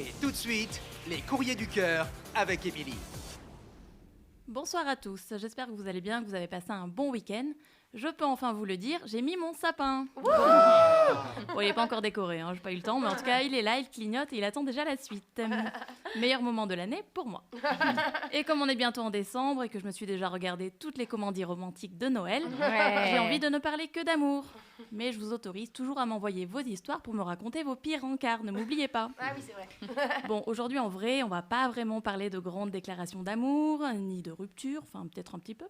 Et tout de suite, les courriers du cœur avec Émilie. Bonsoir à tous, j'espère que vous allez bien, que vous avez passé un bon week-end. Je peux enfin vous le dire, j'ai mis mon sapin. Bon, il n'est pas encore décoré, j'ai pas eu le temps, mais en tout cas, il est là, il clignote et il attend déjà la suite. Meilleur moment de l'année pour moi. Et comme on est bientôt en décembre et que je me suis déjà regardé toutes les comédies romantiques de Noël, j'ai envie de ne parler que d'amour. Mais je vous autorise toujours à m'envoyer vos histoires pour me raconter vos pires rencarts, ne m'oubliez pas. Ah oui, c'est vrai. Bon, aujourd'hui, en vrai, on va pas vraiment parler de grandes déclarations d'amour, ni de rupture, enfin peut-être un petit peu.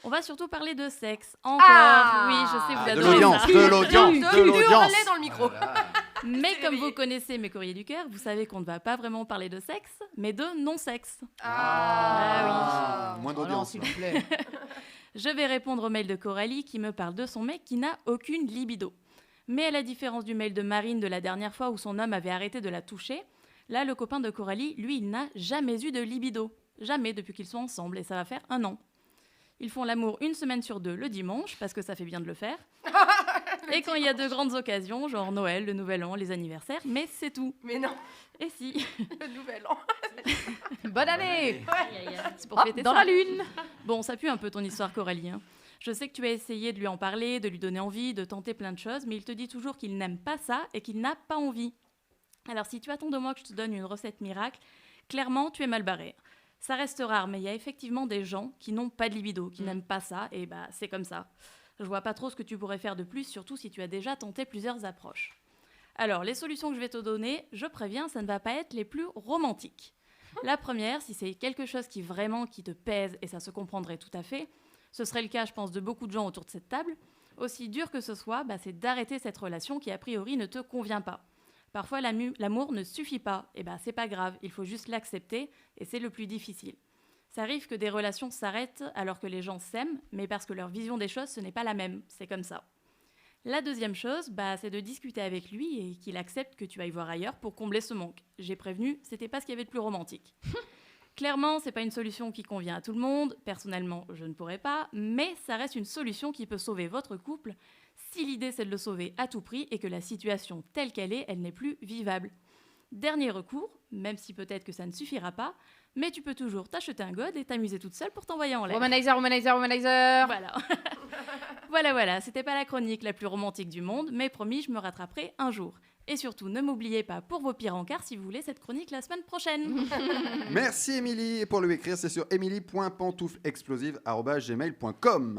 On va surtout parler de sexe. Encore, oui, je sais, vous de adorez l'audience, ça. de l'audience, de l'audience. hurler dans le micro. Mais C'est comme réveillé. vous connaissez mes courriers du cœur, vous savez qu'on ne va pas vraiment parler de sexe, mais de non-sexe. Moins Oh non, d'audience. s'il là. vous plaît. Je vais répondre au mail de Coralie qui me parle de son mec qui n'a aucune libido. Mais à la différence du mail de Marine de la dernière fois où son homme avait arrêté de la toucher, là, le copain de Coralie, lui, il n'a jamais eu de libido. Jamais depuis qu'ils sont ensemble, et ça va faire 1 an. Ils font l'amour 1 semaine sur 2 le dimanche, parce que ça fait bien de le faire. Et quand il y a de grandes occasions, genre Noël, le Nouvel An, les anniversaires, mais c'est tout. Mais non, Et si, le nouvel an. Bonne année. c'est pour Hop, fêter dans ça. la lune. Bon, ça pue un peu ton histoire, Coralie. Je sais que tu as essayé de lui en parler, de lui donner envie, de tenter plein de choses, mais il te dit toujours qu'il n'aime pas ça et qu'il n'a pas envie. Alors, si tu attends de moi que je te donne une recette miracle, clairement, tu es mal barré. Ça reste rare, mais il y a effectivement des gens qui n'ont pas de libido, qui n'aiment pas ça, et bah c'est comme ça. Je vois pas trop ce que tu pourrais faire de plus, surtout si tu as déjà tenté plusieurs approches. Alors, les solutions que je vais te donner, je préviens, ça ne va pas être les plus romantiques. La première, si c'est quelque chose qui te pèse, et ça se comprendrait tout à fait, ce serait le cas, je pense, de beaucoup de gens autour de cette table, aussi dur que ce soit, c'est d'arrêter cette relation qui, a priori, ne te convient pas. Parfois, l'amour ne suffit pas, et c'est pas grave, il faut juste l'accepter, et c'est le plus difficile. Ça arrive que des relations s'arrêtent alors que les gens s'aiment, mais parce que leur vision des choses, ce n'est pas la même, c'est comme ça. La deuxième chose, c'est de discuter avec lui et qu'il accepte que tu ailles voir ailleurs pour combler ce manque. J'ai prévenu, c'était pas ce qu'il y avait de plus romantique. Clairement, c'est pas une solution qui convient à tout le monde, personnellement, je ne pourrais pas, mais ça reste une solution qui peut sauver votre couple si l'idée c'est de le sauver à tout prix et que la situation telle qu'elle est, elle n'est plus vivable. Dernier recours, même si peut-être que ça ne suffira pas, mais tu peux toujours t'acheter un god et t'amuser toute seule pour t'envoyer en l'air. Womanizer, womanizer, womanizer. Voilà. Voilà, c'était pas la chronique la plus romantique du monde, mais promis, je me rattraperai un jour. Et surtout, ne m'oubliez pas pour vos pires encarts si vous voulez cette chronique la semaine prochaine. Merci Émilie. Et pour lui écrire, c'est sur emily.pantouflexplosive@gmail.com.